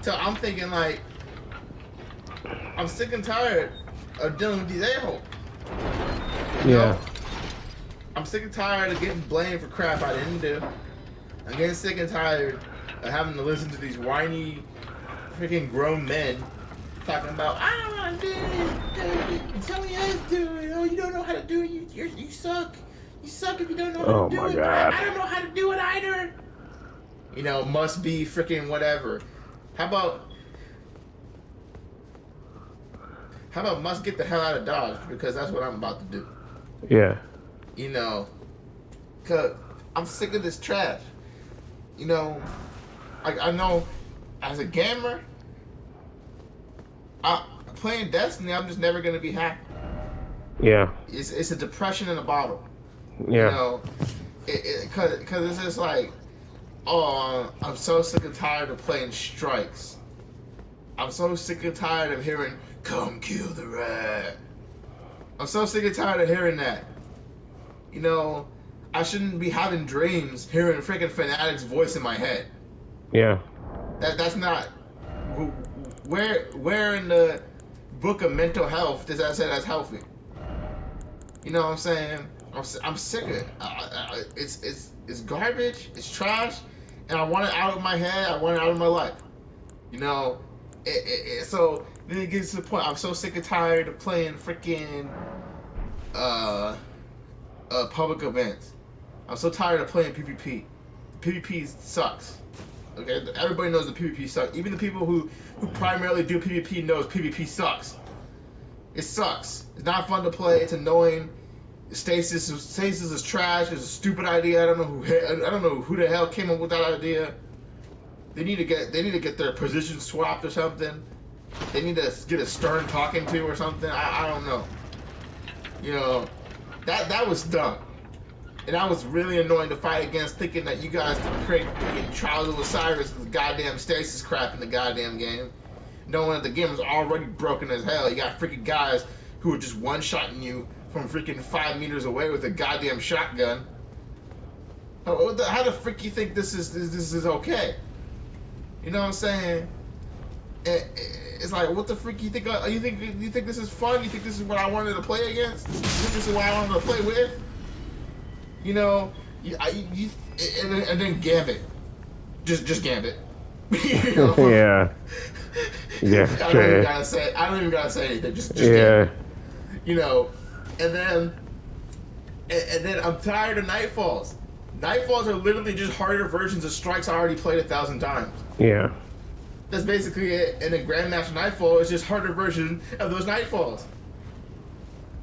So I'm thinking like, I'm sick and tired of dealing with these a-holes. You Yeah. know, I'm sick and tired of getting blamed for crap I didn't do. I'm getting sick and tired of having to listen to these whiny, freaking grown men talking about, I don't want to do this. Somebody else do it. Oh, you don't know how to do it. You suck. You suck if you don't know how to Oh do my it. But God. I don't know how to do it either. Must be freaking whatever. How about must get the hell out of Dodge because that's what I'm about to do. Yeah. You know, cause I'm sick of this trash. You know, like I know as a gamer, playing Destiny, I'm just never gonna be happy. Yeah. It's a depression in a bottle. You Yeah. know, cause it's just like, oh, I'm so sick and tired of playing strikes. I'm so sick and tired of hearing "Come kill the rat." I'm so sick and tired of hearing that. You know, I shouldn't be having dreams hearing freaking Fanatic's voice in my head. Yeah. That's not where in the book of mental health does that say that's healthy? You know what I'm saying? I'm sick of it. It's garbage. It's trash, and I want it out of my head. I want it out of my life. You know, so then it gets to the point. I'm so sick and tired of playing freaking uh, public events. I'm so tired of playing PvP. The PvP sucks. Okay, everybody knows the PvP sucks. Even the people who primarily do PvP knows PvP sucks. It sucks. It's not fun to play. It's annoying. Stasis is trash. It's a stupid idea. I don't know who the hell came up with that idea. They need to get their position swapped or something. They need to get a stern talking to or something. I don't know. You know, that was dumb. And I was really annoying to fight against, thinking that you guys could create Trials of Osiris with goddamn stasis crap in the goddamn game, knowing that the game was already broken as hell. You got freaking guys who are just one-shotting you from freaking 5 meters away with a goddamn shotgun. How the frick you think this is okay? You know what I'm saying? It's like, what the frick you think? You think this is fun? You think this is what I wanted to play against? You think this is what I wanted to play with? You know, and then Gambit, just Gambit. You know? Yeah. Yeah. I don't even gotta say. I don't even gotta say anything. Just Yeah. Gambit. You know, and then I'm tired of Nightfalls. Nightfalls are literally just harder versions of strikes I already played 1,000 times. Yeah. That's basically it. And then Grandmaster Nightfall is just harder version of those Nightfalls.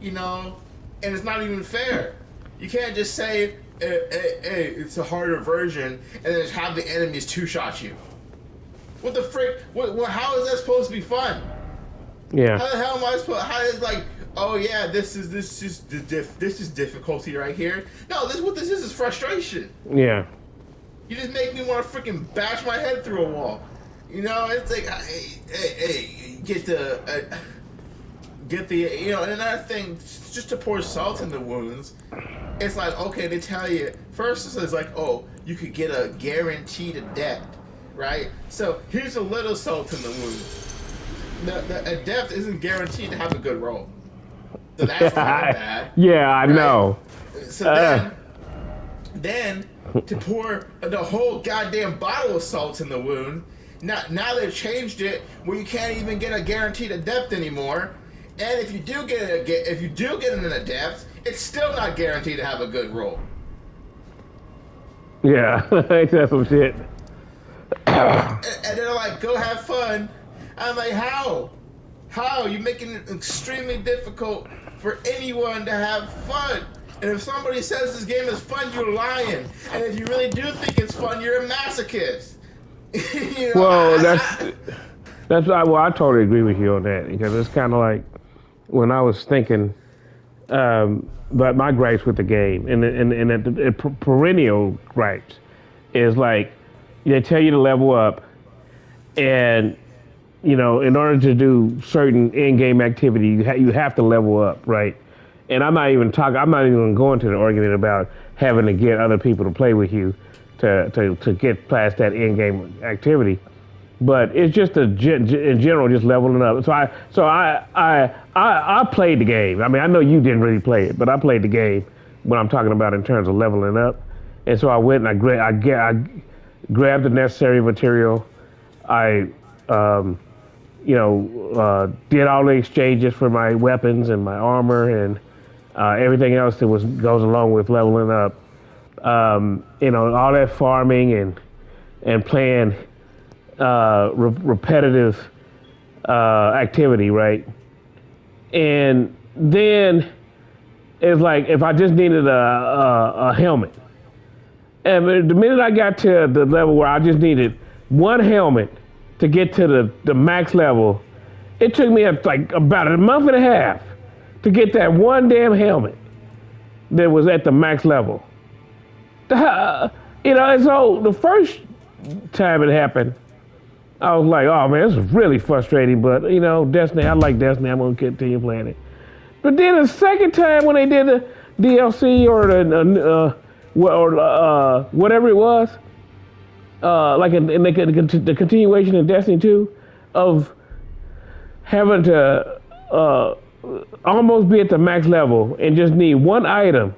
You know, and it's not even fair. You can't just say, hey, it's a harder version, and then just have the enemies two-shot you. What the frick? How is that supposed to be fun? Yeah. How the hell am I supposed? How is like? Oh yeah, this is difficulty right here. No, what this is frustration. Yeah. You just make me want to freaking bash my head through a wall. You know, it's like, hey, get the, and another thing, just to pour salt in the wounds. It's like, okay, they tell you first. It's like, oh, you could get a guaranteed adept, right? So here's a little salt in the wound. The adept isn't guaranteed to have a good roll. So that's kind of bad. Yeah, I right? know. So then to pour the whole goddamn bottle of salt in the wound. Now they've changed it where you can't even get a guaranteed adept anymore. And if you do get an adept, it's still not guaranteed to have a good roll. Yeah, that's some shit. And they're like, go have fun. I'm like, how? How? You're making it extremely difficult for anyone to have fun. And if somebody says this game is fun, you're lying. And if you really do think it's fun, you're a masochist. Well, I totally agree with you on that, because it's kind of like when I was thinking, but my gripes with the game and the perennial gripes is like they tell you to level up, and in order to do certain in-game activity, you have to level up, right? And I'm not even going to the argument about having to get other people to play with you to get past that in-game activity. but it's just in general just leveling up. So I played the game. I mean, I know you didn't really play it, but I played the game. What I'm talking about in terms of leveling up, and so I went and I grabbed the necessary material. I did all the exchanges for my weapons and my armor and everything else that was goes along with leveling up. All that farming and playing repetitive activity, right? And then it's like if I just needed a helmet, and the minute I got to the level where I just needed one helmet to get to the max level, it took me like about a month and a half to get that one damn helmet that was at the max level. And so the first time it happened, I was like, oh man, this is really frustrating. But Destiny, I like Destiny. I'm gonna continue playing it. But then the second time when they did the DLC or whatever it was, the continuation of Destiny 2, of having to almost be at the max level and just need one item,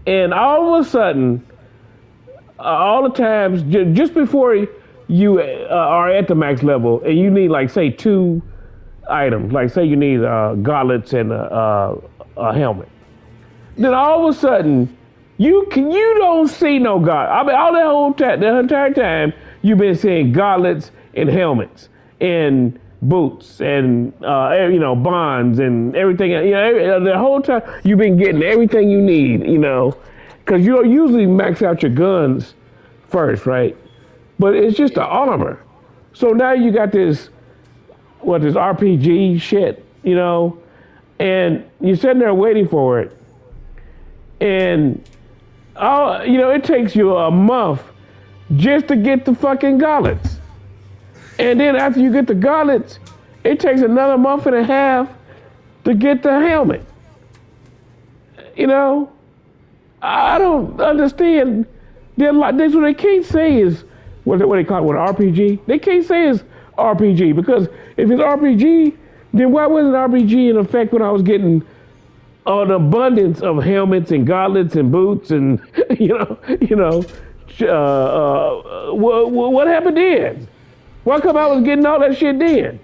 and all of a sudden, all the times just before you are at the max level and you need like say two items, like say you need gauntlets and a helmet, then all of a sudden you don't see no god. I mean, all that whole time, the entire time you've been seeing gauntlets and helmets and boots and bonds and everything. The whole time you've been getting everything you need. Because you'll usually max out your guns first, right? But it's just the armor. So now you got this RPG shit, and you're sitting there waiting for it, and it takes you a month just to get the fucking gauntlets. And then after you get the gauntlets, it takes another month and a half to get the helmet. I don't understand. That's what they can't say is what they call it, RPG. They can't say it's RPG because if it's RPG, then why wasn't RPG in effect when I was getting an abundance of helmets and gauntlets and boots and what happened then? Why come I was getting all that shit then?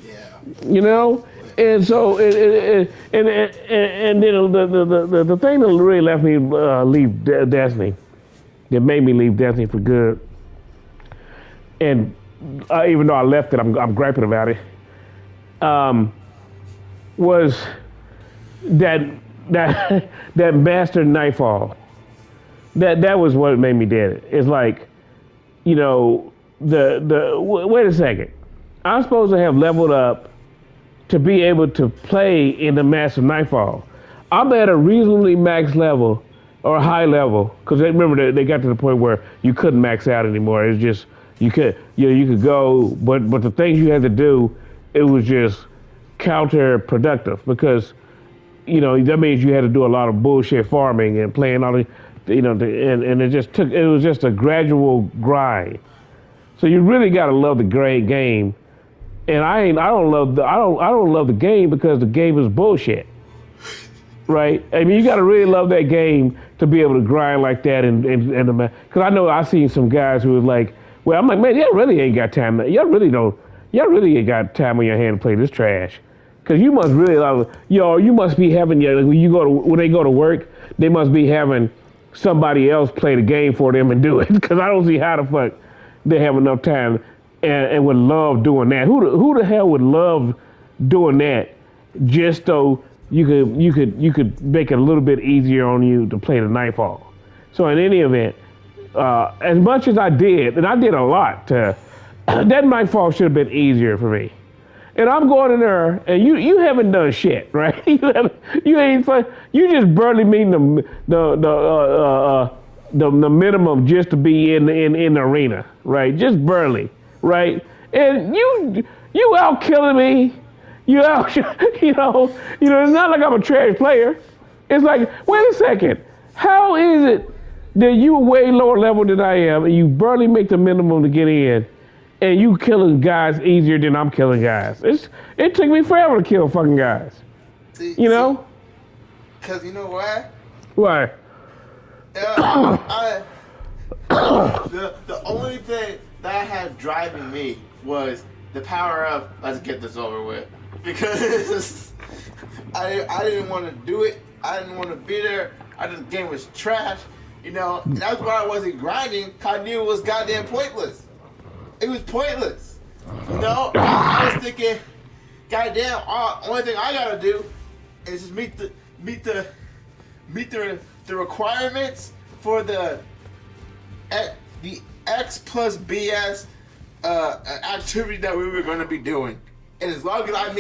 Yeah. But And so and then the thing that really left me leave Destiny, that made me leave Destiny for good, and even though I left it, I'm griping about it. Was that that bastard Nightfall? That was what made me dead it. It's like, wait a second. I'm supposed to have leveled up to be able to play in the Massive Nightfall. I'm at a reasonably max level or high level because remember they got to the point where you couldn't max out anymore. It's just you could go, but the things you had to do, it was just counterproductive because that means you had to do a lot of bullshit farming and playing all the and it was just a gradual grind. So you really got to love the great game. And I don't love the game because the game is bullshit, right? I mean, you got to really love that game to be able to grind like that. Because I know I've seen some guys who was like, well, I'm like, man, y'all really ain't got time. Y'all really ain't got time on your hand to play this trash. Because you must really love, you must be having when they go to work, they must be having somebody else play the game for them and do it. Because I don't see how the fuck they have enough time and would love doing that. Who the hell would love doing that just so you could make it a little bit easier on you to play the Nightfall? So in any event, as much as I did, and I did a lot, that Nightfall should have been easier for me. And I'm going in there, and you haven't done shit, right? You just barely meeting the minimum just to be in the arena, right? Just barely, right? And you out killing me. You out, it's not like I'm a trash player. It's like, wait a second, how is it that you are way lower level than I am, and you barely make the minimum to get in, and you killing guys easier than I'm killing guys. It took me forever to kill fucking guys. You See, know because you know why? why? I the only thing that had driving me was the power of let's get this over with because I didn't want to do it. I didn't want to be there. I just game was trash. And that's why I wasn't grinding. 'Cause I knew it was goddamn pointless. It was pointless. I was thinking, goddamn, only thing I gotta do is just meet the meet the requirements for the X plus BS activity that we were going to be doing. And as long as I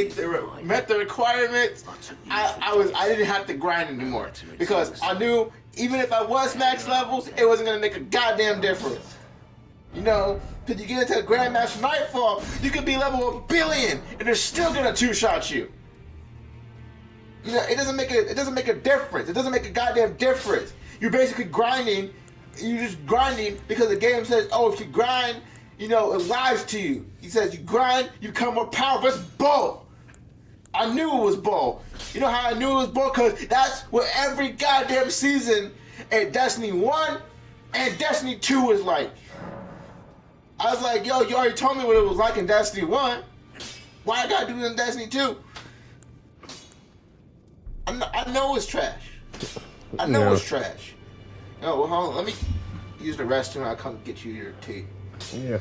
met the requirements, I didn't have to grind anymore because I knew even if I was max level, it wasn't going to make a goddamn difference. Because you get into Grandmaster Nightfall, you could be level 1 billion and they're still going to two-shot you. It doesn't make a difference. It doesn't make a goddamn difference. You're basically grinding. You're just grinding because the game says, oh, if you grind, it lies to you. He says you grind, you become more powerful. It's bull. I knew it was bull. You know how I knew it was bull? Because that's what every goddamn season in Destiny 1 and Destiny 2 is like. I was like, yo, you already told me what it was like in Destiny 1. Why I gotta do it in Destiny 2? I know it's trash. I know it's trash. Oh, well, hold on. Let me use the restroom. I'll come get you your tea. Yeah.